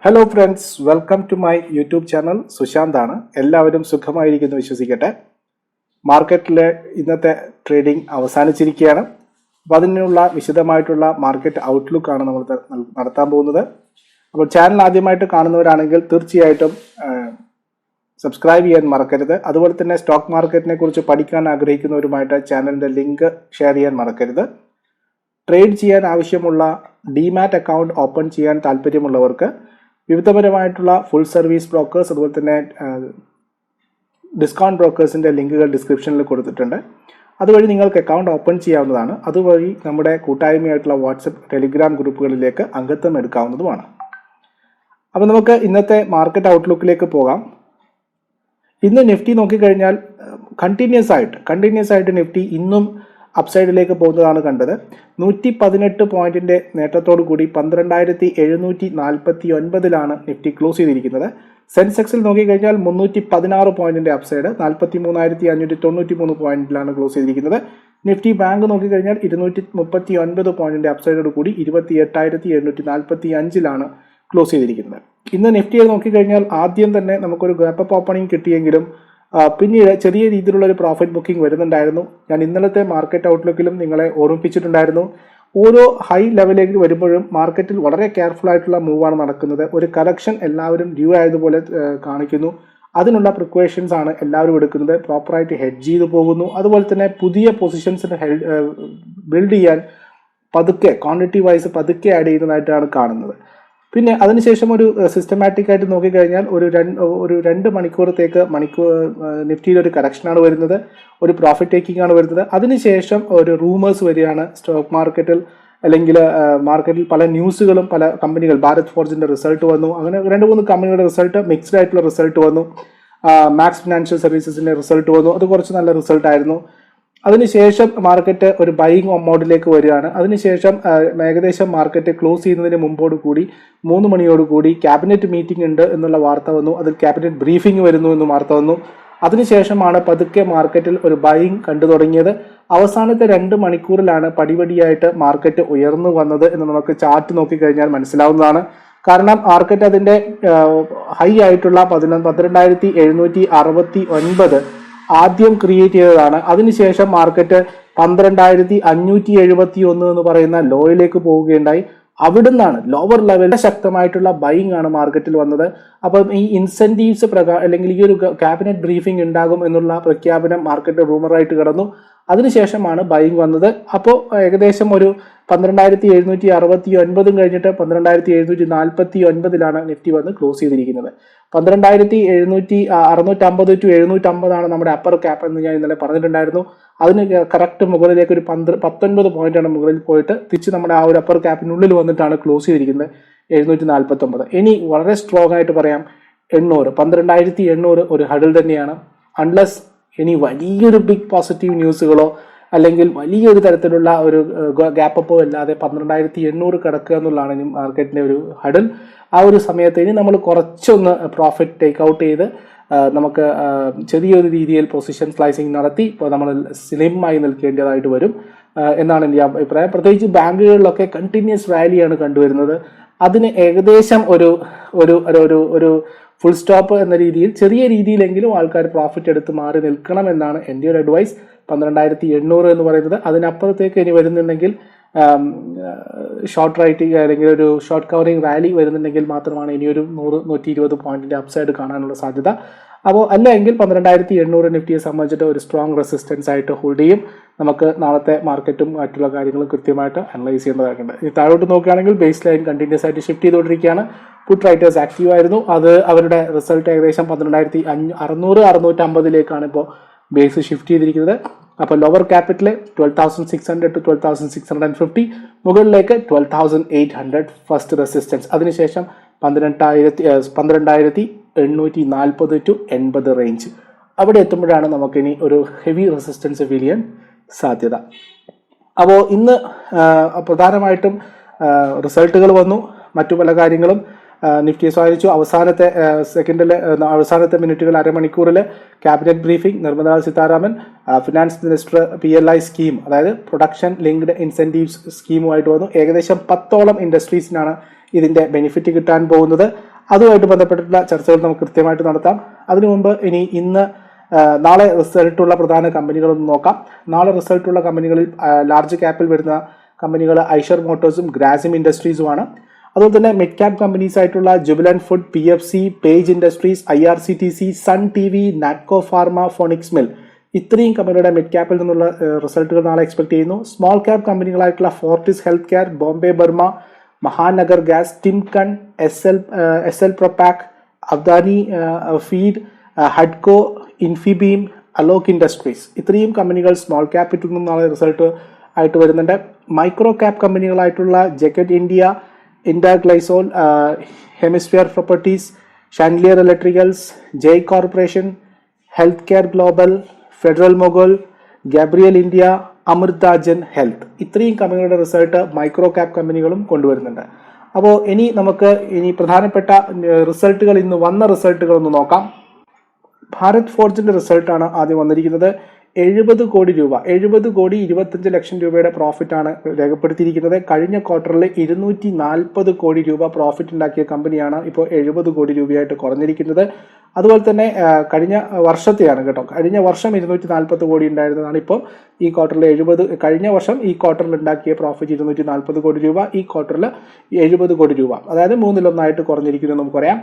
Hello friends, welcome to my YouTube channel. സുശാന്താണ്. എല്ലാവരും സുഖമായിരിക്കുന്നു വിശ്വസിക്കട്ടെ. മാർക്കറ്റിലെ ഇന്നത്തെ ട്രേഡിംഗ് അവസാനിച്ചിരിക്കുകയാണ്. അപ്പോൾ അതിനുള്ള വിശദമായിട്ടുള്ള മാർക്കറ്റ് ഔട്ട്ലുക്കാണ് നമ്മൾ നടത്താൻ പോകുന്നത്. അപ്പോൾ ചാനൽ ആദ്യമായിട്ട് കാണുന്നവരാണെങ്കിൽ തീർച്ചയായിട്ടും സബ്സ്ക്രൈബ് ചെയ്യാൻ മറക്കരുത്. അതുപോലെ തന്നെ സ്റ്റോക്ക് മാർക്കറ്റിനെ കുറിച്ച് പഠിക്കാൻ ആഗ്രഹിക്കുന്നവരുമായിട്ട് ചാനലിൻ്റെ ലിങ്ക് ഷെയർ ചെയ്യാൻ മറക്കരുത്. ട്രേഡ് ചെയ്യാൻ ആവശ്യമുള്ള ഡിമാറ്റ് അക്കൗണ്ട് ഓപ്പൺ ചെയ്യാൻ താല്പര്യമുള്ളവർക്ക് വിവിധപരമായിട്ടുള്ള ഫുൾ സർവീസ് ബ്രോക്കേഴ്സ് അതുപോലെ തന്നെ ഡിസ്കൗണ്ട് ബ്രോക്കേഴ്സിൻ്റെ ലിങ്കുകൾ ഡിസ്ക്രിപ്ഷനിൽ കൊടുത്തിട്ടുണ്ട്. അതുവഴി നിങ്ങൾക്ക് അക്കൗണ്ട് ഓപ്പൺ ചെയ്യാവുന്നതാണ്. അതുവഴി നമ്മുടെ കൂട്ടായ്മയായിട്ടുള്ള വാട്സപ്പ്, ടെലിഗ്രാം ഗ്രൂപ്പുകളിലേക്ക് അംഗത്വം എടുക്കാവുന്നതുമാണ്. അപ്പോൾ നമുക്ക് ഇന്നത്തെ മാർക്കറ്റ് ഔട്ട്ലുക്കിലേക്ക് പോകാം. ഇന്ന് നിഫ്റ്റി നോക്കിക്കഴിഞ്ഞാൽ കണ്ടിന്യൂസ് ആയിട്ട് നിഫ്റ്റി ഇന്നും അപ്സൈഡിലേക്ക് പോകുന്നതാണ് കണ്ടത്. 118 പോയിന്റിന്റെ നേട്ടത്തോടു കൂടി 12,749 നിഫ്റ്റി ക്ലോസ് ചെയ്തിരിക്കുന്നത്. സെൻസെക്സിൽ നോക്കിക്കഴിഞ്ഞാൽ 316 പോയിന്റിന്റെ അപ്സൈഡ് 43,593 പോയിന്റിലാണ് ക്ലോസ് ചെയ്തിരിക്കുന്നത്. നിഫ്റ്റി ബാങ്ക് നോക്കിക്കഴിഞ്ഞാൽ 239 പോയിന്റിന്റെ അപ്സൈഡോട് കൂടി 28,745 ക്ലോസ് ചെയ്തിരിക്കുന്നത്. ഇന്ന് നിഫ്റ്റിയെ നോക്കിക്കഴിഞ്ഞാൽ ആദ്യം തന്നെ നമുക്കൊരു ഗ്യാപ്പ് അപ്പ് ഓപ്പണിംഗ് കിട്ടിയെങ്കിലും പിന്നീട് ചെറിയ രീതിയിലുള്ള ഒരു പ്രോഫിറ്റ് ബുക്കിംഗ് വരുന്നുണ്ടായിരുന്നു. ഞാൻ ഇന്നലത്തെ മാർക്കറ്റ് ഔട്ട്ലുക്കിലും നിങ്ങളെ ഓർമ്മിപ്പിച്ചിട്ടുണ്ടായിരുന്നു. ഓരോ ഹൈ ലെവലിലേക്ക് വരുമ്പോഴും മാർക്കറ്റിൽ വളരെ കെയർഫുൾ ആയിട്ടുള്ള മൂവാണ് നടക്കുന്നത്. ഒരു കറക്ഷൻ എല്ലാവരും ഡ്യൂ ആയതുപോലെ കാണിക്കുന്നു. അതിനുള്ള പ്രിക്കോഷൻസ് ആണ് എല്ലാവരും എടുക്കുന്നത്. പ്രോപ്പറായിട്ട് ഹെഡ്ജ് ചെയ്ത് പോകുന്നു. അതുപോലെ തന്നെ പുതിയ പൊസിഷൻസിന് ബിൽഡ് ചെയ്യാൻ പതുക്കെ ക്വാണ്ടിറ്റി വൈസ് പതുക്കെ ആഡ് ചെയ്യുന്നതായിട്ടാണ് കാണുന്നത്. പിന്നെ അതിനുശേഷം ഒരു സിസ്റ്റമാറ്റിക് ആയിട്ട് നോക്കിക്കഴിഞ്ഞാൽ ഒരു 2 മണിക്കൂറത്തേക്ക് നിഫ്റ്റിയിൽ ഒരു കറക്ഷനാണ് വരുന്നത്, ഒരു പ്രോഫിറ്റ് ടേക്കിംഗ് ആണ് വരുന്നത്. അതിനുശേഷം ഒരു റൂമേഴ്സ് വരികയാണ് സ്റ്റോക്ക് മാർക്കറ്റിൽ, അല്ലെങ്കിൽ മാർക്കറ്റിൽ പല ന്യൂസുകളും, പല കമ്പനികൾ, ഭാരത് ഫോർജിന്റെ റിസൾട്ട് വന്നു, അങ്ങനെ 2-3 കമ്പനികളുടെ റിസൾട്ട്, മിക്സ്ഡ് ആയിട്ടുള്ള റിസൾട്ട് വന്നു. മാക്സ് ഫിനാൻഷ്യൽ സർവീസസിന്റെ റിസൾട്ട് വന്നു, അത് കുറച്ച് നല്ല റിസൾട്ട് ആയിരുന്നു. അതിനുശേഷം മാർക്കറ്റ് ഒരു ബൈയിങ് മോഡിലേക്ക് വരികയാണ്. അതിനുശേഷം ഏകദേശം മാർക്കറ്റ് ക്ലോസ് ചെയ്യുന്നതിന് മുമ്പോട് കൂടി 3 മണിയോടുകൂടി ക്യാബിനറ്റ് മീറ്റിംഗ് ഉണ്ട് എന്നുള്ള വാർത്ത വന്നു. അതിൽ ക്യാബിനറ്റ് ബ്രീഫിംഗ് വരുന്നു എന്ന് വാർത്ത വന്നു. അതിനുശേഷമാണ് പതുക്കെ മാർക്കറ്റിൽ ഒരു ബൈയിങ് കണ്ടു തുടങ്ങിയത്. അവസാനത്തെ 2 മണിക്കൂറിലാണ് പടിപടിയായിട്ട് മാർക്കറ്റ് ഉയർന്നു വന്നത് എന്ന് നമുക്ക് ചാർട്ട് നോക്കിക്കഴിഞ്ഞാൽ മനസ്സിലാവുന്നതാണ്. കാരണം മാർക്കറ്റ് അതിന്റെ ഹൈ ആയിട്ടുള്ള 12,769 ആദ്യം ക്രിയേറ്റ് ചെയ്തതാണ്. അതിനുശേഷം മാർക്കറ്റ് 12,571 എന്ന് പറയുന്ന ലോയിലേക്ക് പോവുകയുണ്ടായി. അവിടുന്നാണ് ലോവർ ലെവലിൽ ശക്തമായിട്ടുള്ള ബൈയിങ് ആണ് മാർക്കറ്റിൽ വന്നത്. അപ്പം ഈ ഇൻസെന്റീവ്സ് അല്ലെങ്കിൽ ഈ ഒരു ക്യാബിനറ്റ് ബ്രീഫിംഗ് ഉണ്ടാകും എന്നുള്ള പ്രഖ്യാപനം മാർക്കറ്റ് റൂമറായിട്ട് കിടന്നു. അതിനുശേഷമാണ് ബൈയിങ് വന്നത്. അപ്പോൾ ഏകദേശം ഒരു 12,769 കഴിഞ്ഞിട്ട് 12,749 നിഫ്റ്റി വന്ന് ക്ലോസ് ചെയ്തിരിക്കുന്നത്. 12,650 to 750 നമ്മുടെ അപ്പർ ക്യാപ്പ് എന്ന് ഞാൻ ഇന്നലെ പറഞ്ഞിട്ടുണ്ടായിരുന്നു. അതിന് കറക്റ്റ് മുകളിലേക്ക് ഒരു 19 പോയിന്റാണ് മുകളിൽ പോയിട്ട് തിരിച്ച് നമ്മുടെ ആ ഒരു അപ്പർ ക്യാപ്പിനുള്ളിൽ വന്നിട്ടാണ് ക്ലോസ് ചെയ്തിരിക്കുന്നത് 749. ഇനി വളരെ സ്ട്രോങ് ആയിട്ട് പറയാം, 12,800 ഒരു ഹഡിൽ തന്നെയാണ്. അൺലെസ് ഇനി വലിയൊരു ബിഗ് പോസിറ്റീവ് ന്യൂസുകളോ അല്ലെങ്കിൽ വലിയൊരു തരത്തിലുള്ള ഒരു ഗ്യാപ്പ് അപ്പോ അല്ലാതെ 12,800 കിടക്കുക എന്നുള്ളതാണ് ഇനി മാർക്കറ്റിന്റെ ഒരു ഹഡിൽ. ആ ഒരു സമയത്ത് ഇനി നമ്മൾ കുറച്ചൊന്ന് പ്രോഫിറ്റ് ടേക്ക് ഔട്ട് ചെയ്ത് നമുക്ക് ചെറിയൊരു രീതിയിൽ പൊസിഷൻ സ്ലൈസിങ് നടത്തി നമ്മൾ സ്ലിം ആയി നിൽക്കേണ്ടതായിട്ട് വരും എന്നാണ് എൻ്റെ അഭിപ്രായം. പ്രത്യേകിച്ച് ബാങ്കുകളിലൊക്കെ കണ്ടിന്യൂസ് റാലിയാണ് കണ്ടുവരുന്നത്. അതിന് ഏകദേശം ഒരു ഫുൾ സ്റ്റോപ്പ് എന്ന രീതിയിൽ ചെറിയ രീതിയിലെങ്കിലും ആൾക്കാർ പ്രോഫിറ്റ് എടുത്ത് മാറി നിൽക്കണം എന്നാണ് എൻ്റെ ഒരു അഡ്വൈസ്. 12,800 എന്ന് പറയുന്നത്. അതിനപ്പുറത്തേക്ക് ഇനി വരുന്നുണ്ടെങ്കിൽ ഷോർട്ട് റൈറ്റിംഗ് അല്ലെങ്കിൽ ഒരു ഷോർട്ട് കവറിംഗ് റാലി വരുന്നുണ്ടെങ്കിൽ മാത്രമാണ് ഇനിയൊരു 100-120 പോയിന്റിന്റെ അപ്സൈഡ് കാണാനുള്ള സാധ്യത. അപ്പോൾ അല്ലെങ്കിൽ 12,800 നിഫ്റ്റിയെ സംബന്ധിച്ചിട്ട് ഒരു സ്ട്രോങ് റെസിസ്റ്റൻസ് ആയിട്ട് ഹോൾഡ് ചെയ്യും. നമുക്ക് നാളത്തെ മാർക്കറ്റും മറ്റുള്ള കാര്യങ്ങളും കൃത്യമായിട്ട് അനലൈസ് ചെയ്യേണ്ടതായിട്ടുണ്ട്. ഇനി താഴോട്ട് നോക്കുകയാണെങ്കിൽ ബേസ് ലൈൻ കണ്ടിന്യൂസ് ആയിട്ട് ഷിഫ്റ്റ് ചെയ്തുകൊണ്ടിരിക്കുകയാണ്. പുട്ട് റൈറ്റേഴ്സ് ആക്റ്റീവ് ആയിരുന്നു. അത് അവരുടെ റിസൾട്ട് ഏകദേശം 12,600-650 ഇപ്പോൾ ബേസ് ഷിഫ്റ്റ് ചെയ്തിരിക്കുന്നത്. അപ്പോൾ ലോവർ ക്യാപിറ്റൽ 12,600 to 12,650, മുകളിലേക്ക് 12,800 ഫസ്റ്റ് റെസിസ്റ്റൻസ്. അതിനുശേഷം 12,840 to 80 റേഞ്ച്. അവിടെ എത്തുമ്പോഴാണ് നമുക്കിനി ഒരു ഹെവി റെസിസ്റ്റൻസ് ഫീൽ ചെയ്യാൻ സാധ്യത. അപ്പോൾ ഇന്ന് പ്രധാനമായിട്ടും റിസൾട്ടുകൾ വന്നു, മറ്റു പല കാര്യങ്ങളും നിഫ്റ്റിയെ സ്വാധീനിച്ചു. അവസാനത്തെ മിനിറ്റുകൾ, അരമണിക്കൂറിൽ cabinet briefing, Nirmala Sitharaman finance minister PLI scheme, അതായത് പ്രൊഡക്ഷൻ ലിങ്ക്ഡ് ഇൻസെന്റീവ്സ് സ്കീമുമായിട്ട് വന്നു. ഏകദേശം 10ഓളം ഇൻഡസ്ട്രീസിനാണ് ഇതിൻ്റെ ബെനിഫിറ്റ് കിട്ടാൻ പോകുന്നത്. അതുമായിട്ട് ബന്ധപ്പെട്ടിട്ടുള്ള ചർച്ചകൾ നമുക്ക് കൃത്യമായിട്ട് നടത്താം. അതിനു മുമ്പ് ഇന്ന് നാളെ റിസൾട്ടുള്ള പ്രധാന കമ്പനികളൊന്ന് നോക്കാം. നാളെ റിസൾട്ടുള്ള കമ്പനികളിൽ ലാർജ് ക്യാപ്പിൽ വരുന്ന കമ്പനികൾ ഐഷർ മോട്ടോഴ്സും ഗ്രാസിം ഇൻഡസ്ട്രീസുമാണ്. അതുപോലെ തന്നെ മിഡ് ക്യാപ് കമ്പനീസ് ആയിട്ടുള്ള Jubilant Food, PFC, Page Industries, IRCTC, Sun TV, Natco pharma, Phoenix mill, ഇത്രയും കമ്പനികളുടെ മിഡ് ക്യാപ്പിൽ നിന്നുള്ള റിസൾട്ടുകൾ നാളെ എക്സ്പെക്ട് ചെയ്യുന്നു. സ്മോൾ ക്യാപ് കമ്പനികളായിട്ടുള്ള Fortis health care, Bombay Burmah, Mahanagar gas, Timken, SL Propack, Advani feed, ഹഡ്കോ, ഇൻഫിബീം, അലോക് ഇൻഡസ്ട്രീസ്, ഇത്രയും കമ്പനികൾ സ്മോൾ ക്യാപിറ്റിൽ നിന്നും നാളെ റിസൾട്ട് ആയിട്ട് വരുന്നുണ്ട്. മൈക്രോ ക്യാപ് കമ്പനികളായിട്ടുള്ള ജെക്കറ്റ് ഇന്ത്യ, ഇൻഡാഗ്ലൈസോൾ, ഹെമിസ്ഫിയർ പ്രോപ്പർട്ടീസ്, ഷാൻലിയർ electricals, Jai corporation, health care global, Federal മൊഗോൾ, Gabriel India, അമൃതാജൻ health, ഇത്രയും കമ്പനികളുടെ റിസൾട്ട് മൈക്രോ ക്യാപ് കമ്പനികളും കൊണ്ടുവരുന്നുണ്ട്. അപ്പോൾ നമുക്ക് പ്രധാനപ്പെട്ട റിസൾട്ടുകൾ, ഇന്ന് വന്ന റിസൾട്ടുകൾ ഒന്ന് നോക്കാം. ഭാരത് ഫോർജിന്റെ റിസൾട്ടാണ് ആദ്യം വന്നിരിക്കുന്നത്. 70 കോടി രൂപ, 70,25,00,000 രൂപയുടെ പ്രോഫിറ്റാണ് രേഖപ്പെടുത്തിയിരിക്കുന്നത്. കഴിഞ്ഞ ക്വാർട്ടറിൽ 240 കോടി രൂപ പ്രോഫിറ്റ് ഉണ്ടാക്കിയ കമ്പനിയാണ് ഇപ്പോൾ 70 കോടി രൂപയായിട്ട് കുറഞ്ഞിരിക്കുന്നത്. അതുപോലെ തന്നെ കഴിഞ്ഞ വർഷത്തെയാണ് കേട്ടോ, കഴിഞ്ഞ വർഷം 240 കോടി ഉണ്ടായിരുന്നതാണ് ഇപ്പോൾ ഈ ക്വാർട്ടറിൽ 70, കഴിഞ്ഞ വർഷം ഈ ക്വാർട്ടറിൽ ഉണ്ടാക്കിയ പ്രോഫിറ്റ് 240 കോടി രൂപ, ഈ ക്വാർട്ടറിൽ 70 കോടി രൂപ, അതായത് 1/3 കുറഞ്ഞിരിക്കുന്നു നമുക്കറിയാം.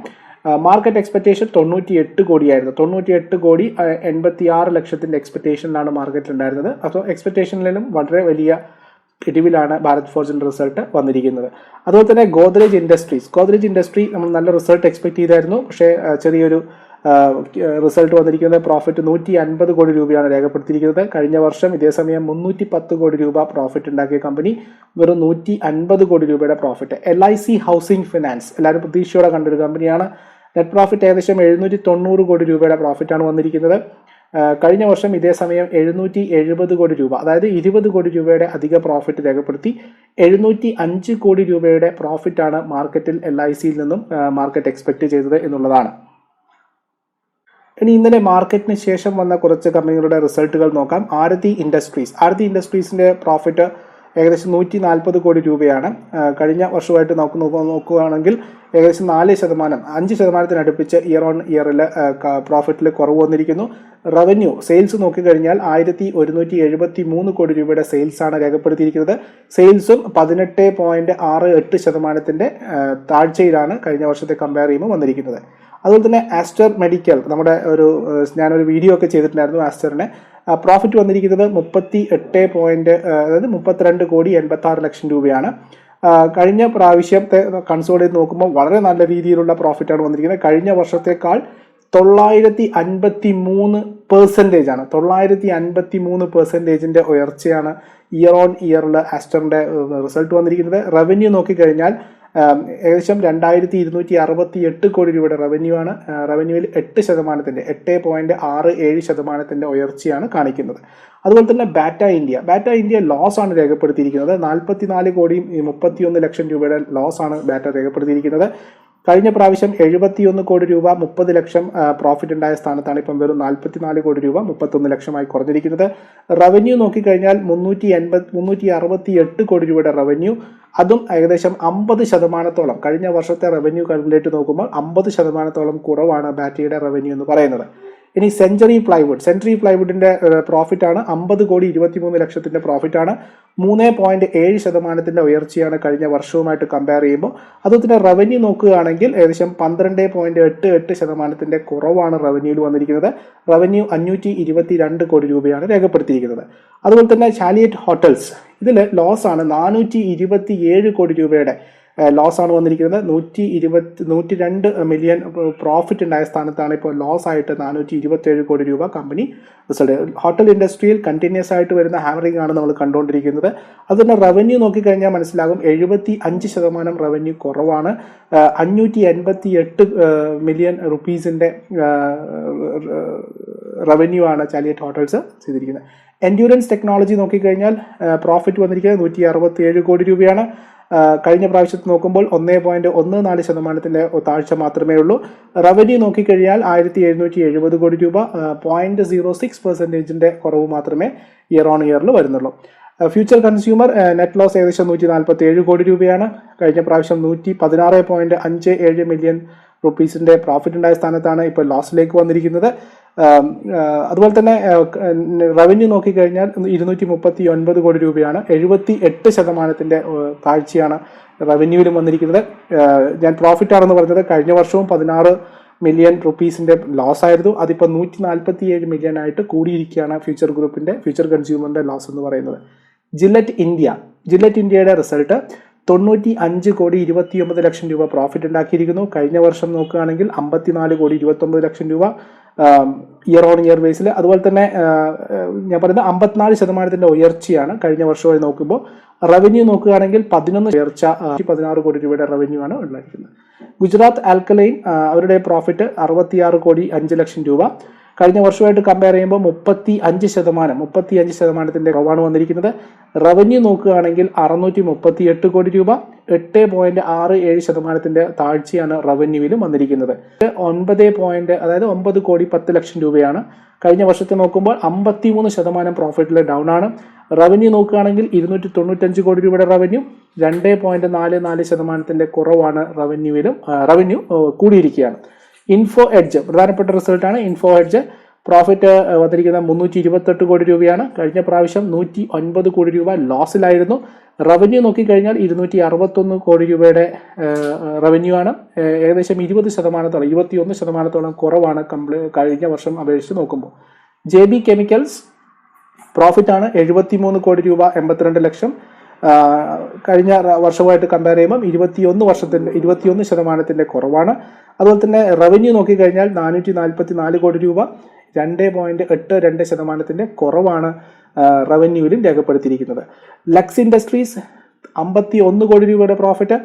Market expectation 98 കോടിയായിരുന്നു. 98 കോടി 86 ലക്ഷത്തിന്റെ എക്സ്പെക്ടേഷനിലാണ് മാർക്കറ്റിൽ ഉണ്ടായിരുന്നത്. അപ്പോൾ എക്സ്പെക്ടേഷനിലും വളരെ വലിയ ഇടിവിലാണ് ഭാരത് ഫോർജിന്റെ റിസൾട്ട് വന്നിരിക്കുന്നത്. അതുപോലെ തന്നെ ഗോദ്രേജ് ഇൻഡസ്ട്രി നമ്മൾ നല്ല റിസൾട്ട് എക്സ്പെക്ട് ചെയ്തായിരുന്നു. പക്ഷേ ചെറിയൊരു റിസൾട്ട് വന്നിരിക്കുന്നത്. പ്രോഫിറ്റ് 150 കോടി രൂപയാണ് രേഖപ്പെടുത്തിയിരിക്കുന്നത്. കഴിഞ്ഞ വർഷം ഇതേസമയം 310 കോടി രൂപ പ്രോഫിറ്റ് ഉണ്ടാക്കിയ കമ്പനി വെറും 150 കോടി രൂപയുടെ പ്രോഫിറ്റ്. LIC ഹൗസിംഗ് ഫിനാൻസ് എല്ലാവരും പ്രതീക്ഷയോടെ കണ്ടൊരു കമ്പനിയാണ്. നെറ്റ് പ്രോഫിറ്റ് ഏകദേശം 790 കോടി രൂപയുടെ പ്രോഫിറ്റാണ് വന്നിരിക്കുന്നത്. കഴിഞ്ഞ വർഷം ഇതേസമയം 770 കോടി രൂപ, അതായത് 20 കോടി രൂപയുടെ അധിക പ്രോഫിറ്റ് രേഖപ്പെടുത്തി. 705 കോടി രൂപയുടെ പ്രോഫിറ്റാണ് മാർക്കറ്റിൽ LICയിൽ നിന്നും മാർക്കറ്റ് എക്സ്പെക്ട് ചെയ്തത് എന്നുള്ളതാണ്. ഇനി ഇന്നലെ മാർക്കറ്റിന് ശേഷം വന്ന കുറച്ച് കമ്പനികളുടെ റിസൾട്ടുകൾ നോക്കാം. ആരതി ഇൻഡസ്ട്രീസിന്റെ പ്രോഫിറ്റ് ഏകദേശം 140 കോടി രൂപയാണ്. കഴിഞ്ഞ വർഷമായിട്ട് നോക്കുകയാണെങ്കിൽ ഏകദേശം 5% അടുപ്പിച്ച് ഇയർ ഓൺ ഇയറിൽ പ്രോഫിറ്റിൽ കുറവ് വന്നിരിക്കുന്നു. റവന്യൂ സെയിൽസ് നോക്കിക്കഴിഞ്ഞാൽ 1173 കോടി രൂപയുടെ സെയിൽസാണ് രേഖപ്പെടുത്തിയിരിക്കുന്നത്. സെയിൽസും 18.68% താഴ്ചയിലാണ് കഴിഞ്ഞ വർഷത്തെ കമ്പയർ ചെയ്യുമ്പോൾ വന്നിരിക്കുന്നത്. അതുപോലെ തന്നെ ആസ്റ്റർ മെഡിക്കൽ, ഞാനൊരു വീഡിയോ ഒക്കെ ചെയ്തിട്ടുണ്ടായിരുന്നു ആസ്റ്ററിനെ. പ്രോഫിറ്റ് വന്നിരിക്കുന്നത് 32 കോടി 86 ലക്ഷം രൂപയാണ്. കഴിഞ്ഞ പ്രാവശ്യത്തെ കൺസോൾ ചെയ്ത് നോക്കുമ്പോൾ വളരെ നല്ല രീതിയിലുള്ള പ്രോഫിറ്റാണ് വന്നിരിക്കുന്നത്. കഴിഞ്ഞ വർഷത്തേക്കാൾ 953% 953% ഉയർച്ചയാണ് ഇയർ ഓൺ ഇയറിൽ ആസ്റ്ററിന്റെ റിസൾട്ട് വന്നിരിക്കുന്നത്. റവന്യൂ നോക്കിക്കഴിഞ്ഞാൽ ഏകദേശം 2268 കോടി രൂപയുടെ റവന്യൂ ആണ്. റവന്യൂവിൽ 8.67% ഉയർച്ചയാണ് കാണിക്കുന്നത്. അതുപോലെ തന്നെ ബാറ്റ ഇന്ത്യ ലോസ് ആണ് രേഖപ്പെടുത്തിയിരിക്കുന്നത്. 44 കോടി 31 ലക്ഷം രൂപയുടെ ലോസ് ആണ് ബാറ്റ രേഖപ്പെടുത്തിയിരിക്കുന്നത്. കഴിഞ്ഞ പ്രാവശ്യം 71 കോടി രൂപ 30 ലക്ഷം പ്രോഫിറ്റ് ഉണ്ടായ സ്ഥാനത്താണ് ഇപ്പം വെറും 44 കോടി രൂപ 31 ലക്ഷമായി കുറഞ്ഞിരിക്കുന്നത്. റവന്യൂ നോക്കിക്കഴിഞ്ഞാൽ 368 കോടി രൂപയുടെ റവന്യൂ, അതും ഏകദേശം 50% കഴിഞ്ഞ വർഷത്തെ റവന്യൂ കാൽക്കുലേറ്റ് നോക്കുമ്പോൾ 50% കുറവാണ് ബാറ്റയുടെ റവന്യൂ എന്ന് പറയുന്നത്. ഇനി സെഞ്ചുറി പ്ലൈവുഡിന്റെ പ്രോഫിറ്റാണ് 50 കോടി 23 ലക്ഷത്തിന്റെ പ്രോഫിറ്റാണ്. 3.7% ഉയർച്ചയാണ് കഴിഞ്ഞ വർഷവുമായിട്ട് കമ്പയർ ചെയ്യുമ്പോൾ. അതുപോലെ തന്നെ റവന്യൂ നോക്കുകയാണെങ്കിൽ ഏകദേശം 12.88% കുറവാണ് റവന്യൂവിൽ വന്നിരിക്കുന്നത്. റവന്യൂ 522 കോടി രൂപയാണ് രേഖപ്പെടുത്തിയിരിക്കുന്നത്. അതുപോലെ തന്നെ ചാലിയറ്റ് ഹോട്ടൽസ്, ഇതിൽ ലോസ് ആണ് 427 കോടി രൂപയുടെ ലോസ് ആണ് വന്നിരിക്കുന്നത്. 102 മില്യൺ പ്രോഫിറ്റ് ഉണ്ടായ സ്ഥാനത്താണ് ഇപ്പോൾ ലോസ് ആയിട്ട് 427 കോടി രൂപ കമ്പനി റിസൾട്ട്. ഹോട്ടൽ ഇൻഡസ്ട്രിയിൽ കണ്ടിന്യൂസ് ആയിട്ട് വരുന്ന ഹാമറിംഗ് ആണ് നമ്മൾ കണ്ടുകൊണ്ടിരിക്കുന്നത്. അതുതന്നെ റവന്യൂ നോക്കിക്കഴിഞ്ഞാൽ മനസ്സിലാകും 75% റവന്യൂ കുറവാണ്. 588 മില്യൺ റുപ്പീസിന്റെ റവന്യൂ ആണ് ചാലിയറ്റ് ഹോട്ടൽസ് ചെയ്തിരിക്കുന്നത്. എൻഡ്യൂറൻസ് ടെക്നോളജി നോക്കിക്കഴിഞ്ഞാൽ പ്രോഫിറ്റ് വന്നിരിക്കുന്നത് 167 കോടി രൂപയാണ്. കഴിഞ്ഞ പ്രാവശ്യത്ത് നോക്കുമ്പോൾ 1.14% താഴ്ച മാത്രമേ ഉള്ളൂ. റവന്യൂ നോക്കിക്കഴിഞ്ഞാൽ 1770 കോടി രൂപ, 0.06% കുറവ് മാത്രമേ ഇയർ ഓൺ ഇയറിൽ വരുന്നുള്ളൂ. ഫ്യൂച്ചർ കൺസ്യൂമർ നെറ്റ് ലോസ് ഏകദേശം 147 കോടി രൂപയാണ്. കഴിഞ്ഞ പ്രാവശ്യം 116.57 മില്യൺ റുപ്പീസിന്റെ പ്രോഫിറ്റ് ഉണ്ടായ സ്ഥാനത്താണ് ഇപ്പോൾ ലോസിലേക്ക് വന്നിരിക്കുന്നത്. അതുപോലെ തന്നെ റവന്യൂ നോക്കിക്കഴിഞ്ഞാൽ 239 കോടി രൂപയാണ്. 78% താഴ്ചയാണ് റവന്യൂവിലും വന്നിരിക്കുന്നത്. ഞാൻ പ്രോഫിറ്റ് ആണെന്ന് പറഞ്ഞത് കഴിഞ്ഞ വർഷവും 16 മില്യൺ റുപ്പീസിന്റെ ലോസ് ആയിരുന്നു. അതിപ്പോൾ 147 മില്യൺ ആയിട്ട് കൂടിയിരിക്കുകയാണ് ഫ്യൂച്ചർ കൺസ്യൂമറിന്റെ ലോസ് എന്ന് പറയുന്നത്. ജില്ലറ്റ് ഇന്ത്യയുടെ റിസൾട്ട് 95,29,00,000 രൂപ പ്രോഫിറ്റ് ഉണ്ടാക്കിയിരിക്കുന്നു. കഴിഞ്ഞ വർഷം നോക്കുകയാണെങ്കിൽ 54,29,00,000 രൂപ ഇയർ ഓൺ ഇയർ ബേസിൽ. അതുപോലെ തന്നെ ഞാൻ പറയുന്നത് 54% ഉയർച്ചയാണ് കഴിഞ്ഞ വർഷമായി നോക്കുമ്പോൾ. റവന്യൂ നോക്കുകയാണെങ്കിൽ 11 ഉയർച്ച, 16 കോടി രൂപയുടെ റവന്യൂ ആണ് ഉണ്ടായിരിക്കുന്നത്. ഗുജറാത്ത് ആൽക്കലൈൻ അവരുടെ പ്രോഫിറ്റ് 66,05,00,000 രൂപ. കഴിഞ്ഞ വർഷമായിട്ട് കമ്പയർ ചെയ്യുമ്പോൾ 35% കുറവാണ് വന്നിരിക്കുന്നത്. റവന്യൂ നോക്കുകയാണെങ്കിൽ 638 കോടി രൂപ, 8.67% താഴ്ചയാണ് റവന്യൂവിലും വന്നിരിക്കുന്നത്. 9.10 രൂപയാണ്. കഴിഞ്ഞ വർഷത്തെ നോക്കുമ്പോൾ 53% പ്രോഫിറ്റിൽ ഡൗൺ ആണ്. റവന്യൂ നോക്കുകയാണെങ്കിൽ 295 കോടി രൂപയുടെ റവന്യൂ, 2.44% കുറവാണ് റവന്യൂ കൂടിയിരിക്കുകയാണ്. ഇൻഫോ എഡ്ജ് പ്രധാനപ്പെട്ട റിസൾട്ടാണ്. ഇൻഫോ എഡ്ജ് പ്രോഫിറ്റ് വന്നിരിക്കുന്നത് 328 കോടി രൂപയാണ്. കഴിഞ്ഞ പ്രാവശ്യം 109 കോടി രൂപ ലോസിലായിരുന്നു. റവന്യൂ നോക്കിക്കഴിഞ്ഞാൽ 261 കോടി രൂപയുടെ റവന്യൂ ആണ്. ഏകദേശം 21% കുറവാണ് കഴിഞ്ഞ വർഷം അപേക്ഷിച്ച് നോക്കുമ്പോൾ. JB കെമിക്കൽസ് പ്രോഫിറ്റ് ആണ് 73 കോടി രൂപ, 82 ലക്ഷം. കഴിഞ്ഞ വർഷവുമായിട്ട് കമ്പയർ ചെയ്യുമ്പോൾ 21% കുറവാണ്. അതുപോലെ തന്നെ റവന്യൂ നോക്കിക്കഴിഞ്ഞാൽ 444 കോടി രൂപ, 2.82% കുറവാണ് റവന്യൂവിലും രേഖപ്പെടുത്തിയിരിക്കുന്നത്. ലക്സ് ഇൻഡസ്ട്രീസ് 51 കോടി രൂപയുടെ പ്രോഫിറ്റ്,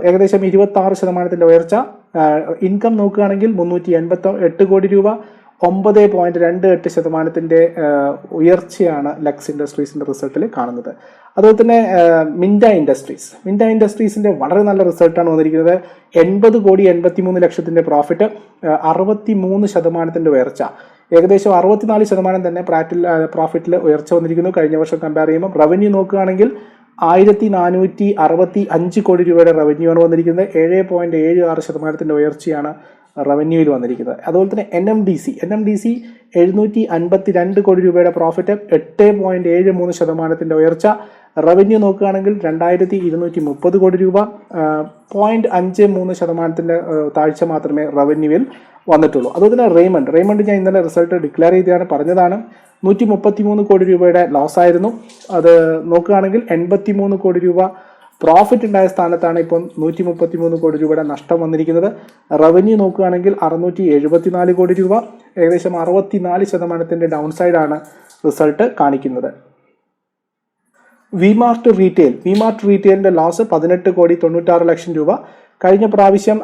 ഏകദേശം 26% ഉയർച്ച. ഇൻകം നോക്കുകയാണെങ്കിൽ 388 കോടി രൂപ, 9.28% ഉയർച്ചയാണ് ലക്സ് ഇൻഡസ്ട്രീസിന്റെ റിസൾട്ടിൽ കാണുന്നത്. അതുപോലെ തന്നെ മിൻഡ ഇൻഡസ്ട്രീസിന്റെ വളരെ നല്ല റിസൾട്ടാണ് വന്നിരിക്കുന്നത്. 80,83,00,000 പ്രോഫിറ്റ്, 63% ഉയർച്ച. ഏകദേശം 64% തന്നെ പ്രോഫിറ്റിൽ ഉയർച്ച വന്നിരിക്കുന്നു കഴിഞ്ഞ വർഷം കമ്പയർ ചെയ്യുമ്പോൾ. റവന്യൂ നോക്കുകയാണെങ്കിൽ 1465 കോടി രൂപയുടെ റവന്യൂ ആണ് വന്നിരിക്കുന്നത്. 7.76% ഉയർച്ചയാണ് റവന്യൂവിൽ വന്നിരിക്കുന്നത്. അതുപോലെ തന്നെ NMDC 752 കോടി രൂപയുടെ പ്രോഫിറ്റ്, 8.73% ഉയർച്ച. റവന്യൂ നോക്കുകയാണെങ്കിൽ 2230 കോടി രൂപ, 0.53% താഴ്ച മാത്രമേ റവന്യൂവിൽ വന്നിട്ടുള്ളൂ. അതുപോലെ തന്നെ റെയ്മണ്ട് ഞാൻ ഇന്നലെ റിസൾട്ട് ഡിക്ലെയർ ചെയ്താണ് പറഞ്ഞതാണ്. 133 കോടി രൂപയുടെ ലോസ് ആയിരുന്നു. അത് നോക്കുകയാണെങ്കിൽ 83 കോടി രൂപ പ്രോഫിറ്റ് ഉണ്ടായ സ്ഥാനത്താണ് ഇപ്പം 133 കോടി രൂപയുടെ നഷ്ടം വന്നിരിക്കുന്നത്. റവന്യൂ നോക്കുകയാണെങ്കിൽ 674 കോടി രൂപ, ഏകദേശം 64% ഡൗൺ സൈഡാണ് റിസൾട്ട് കാണിക്കുന്നത്. വിമാർട്ട് റീറ്റെയിലിന്റെ ലോസ് 18,96,00,000 രൂപ. കഴിഞ്ഞ പ്രാവശ്യം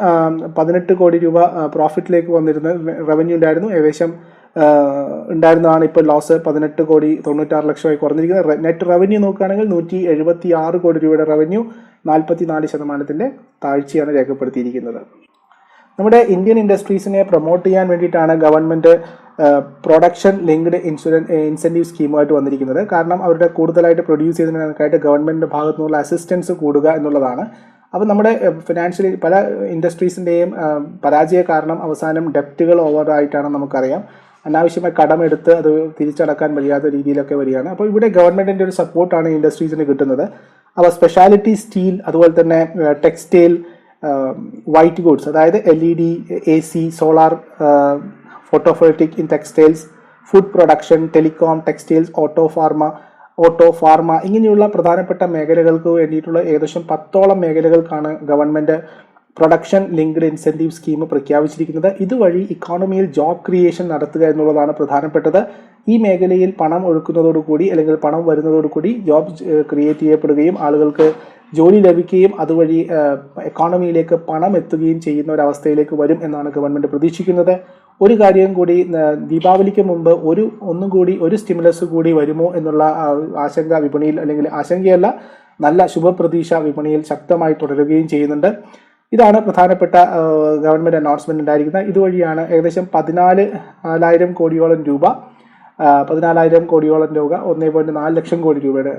18 കോടി രൂപ പ്രോഫിറ്റിലേക്ക് വന്നിരുന്ന റവന്യൂ ഉണ്ടായിരുന്നതാണ്. ഇപ്പോൾ ലോസ് 18,96,00,000 കുറഞ്ഞിരിക്കുന്നത്. നെറ്റ് റവന്യൂ നോക്കുകയാണെങ്കിൽ 176 കോടി രൂപയുടെ റവന്യൂ, 44% താഴ്ചയാണ് രേഖപ്പെടുത്തിയിരിക്കുന്നത്. നമ്മുടെ ഇന്ത്യൻ ഇൻഡസ്ട്രീസിനെ പ്രൊമോട്ട് ചെയ്യാൻ വേണ്ടിയിട്ടാണ് ഗവൺമെന്റ് പ്രൊഡക്ഷൻ ലിങ്ക്ഡ് ഇൻസെന്റീവ് സ്കീമുമായിട്ട് വന്നിരിക്കുന്നത്. കാരണം അവരുടെ കൂടുതലായിട്ട് പ്രൊഡ്യൂസ് ചെയ്യുന്നതിനായിട്ട് ഗവൺമെന്റിന്റെ ഭാഗത്തു നിന്നുള്ള അസിസ്റ്റൻസ് കൂടുക എന്നുള്ളതാണ്. അപ്പം നമ്മുടെ ഫിനാൻഷ്യലി പല ഇൻഡസ്ട്രീസിൻ്റെയും പരാജയ കാരണം അവസാനം ഡെപ്റ്റുകൾ ഓവറായിട്ടാണ് നമുക്കറിയാം. അനാവശ്യമായി കടമെടുത്ത് അത് തിരിച്ചടക്കാൻ കഴിയാത്ത രീതിയിലൊക്കെ വരികയാണ്. അപ്പോൾ ഇവിടെ ഗവൺമെന്റിന്റെ ഒരു സപ്പോർട്ടാണ് ഇൻഡസ്ട്രീസിന് കിട്ടുന്നത്. അപ്പോൾ സ്പെഷ്യാലിറ്റി സ്റ്റീൽ, അതുപോലെ തന്നെ ടെക്സ്റ്റൈൽ, വൈറ്റ് ഗുഡ്സ്, അതായത് LED, AC, solar, photovoltaic in textiles, food production, telecom, textiles, auto pharma ഇങ്ങനെയുള്ള പ്രധാനപ്പെട്ട മേഖലകൾക്ക് വേണ്ടിയിട്ടുള്ള ഏകദേശം 10ഓളം മേഖലകൾക്കാണ് government production linked incentive scheme പ്രഖ്യാപിച്ചിരിക്കുന്നത്. ഇതുവഴി ഇക്കോണമിയിൽ ജോബ് ക്രിയേഷൻ നടത്തുക എന്നുള്ളതാണ് പ്രധാനപ്പെട്ടത്. ഈ മേഖലയിൽ പണം ഒഴുക്കുന്നതോടുകൂടി അല്ലെങ്കിൽ പണം വരുന്നതോടുകൂടി ജോബ് ക്രിയേറ്റ് ചെയ്യപ്പെടുകയും ആളുകൾക്ക് ജോലി ലഭിക്കുകയും അതുവഴി എക്കോണമിയിലേക്ക് പണം എത്തുകയും ചെയ്യുന്ന ഒരവസ്ഥയിലേക്ക് വരും എന്നാണ് ഗവൺമെന്റ് പ്രതീക്ഷിക്കുന്നത്. ഒരു കാര്യം കൂടി, ദീപാവലിക്ക് മുമ്പ് ഒരു സ്റ്റിമുലസ് കൂടി വരുമോ എന്നുള്ള ആശങ്ക വിപണിയിൽ, അല്ലെങ്കിൽ ആശങ്കയല്ല, നല്ല ശുഭപ്രതീക്ഷ വിപണിയിൽ ശക്തമായി തുടരുകയും ചെയ്യുന്നുണ്ട്. ഇതാണ് പ്രധാനപ്പെട്ട ഗവൺമെന്റ് അനൗൺസ്മെന്റ് ഉണ്ടായിരിക്കുന്നത്. ഇതുവഴിയാണ് ഏകദേശം 14,000 കോടിയോളം രൂപ 14,000 കോടിയോളം രൂപ, 1.4 ലക്ഷം കോടി രൂപയുടെ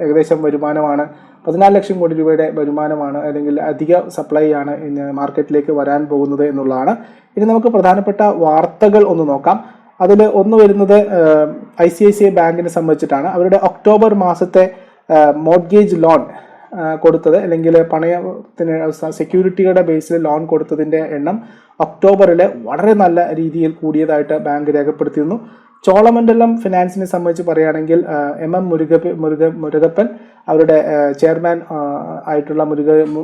ഏകദേശം വരുമാനമാണ്. 14 ലക്ഷം കോടി രൂപയുടെ വരുമാനമാണ്, അല്ലെങ്കിൽ അധിക സപ്ലൈ ആണ് ഇന്ന് മാർക്കറ്റിലേക്ക് വരാൻ പോകുന്നത് എന്നുള്ളതാണ്. ഇനി നമുക്ക് പ്രധാനപ്പെട്ട വാർത്തകൾ ഒന്ന് നോക്കാം. അതിൽ ഒന്ന് വരുന്നത് ICICI ബാങ്കിനെ സംബന്ധിച്ചിട്ടാണ്. അവരുടെ ഒക്ടോബർ മാസത്തെ മോർഗേജ് ലോൺ കൊടുത്തത്, അല്ലെങ്കിൽ പണയത്തിന് സെക്യൂരിറ്റിയുടെ ബേസിൽ ലോൺ കൊടുത്തതിൻ്റെ എണ്ണം ഒക്ടോബറിൽ വളരെ നല്ല രീതിയിൽ കൂടിയതായിട്ട് ബാങ്ക് രേഖപ്പെടുത്തിയിരുന്നു. ചോളമണ്ഡലം ഫിനാൻസിനെ സംബന്ധിച്ച് പറയുകയാണെങ്കിൽ MM മുരുകപ്പൻ അവരുടെ ചെയർമാൻ ആയിട്ടുള്ള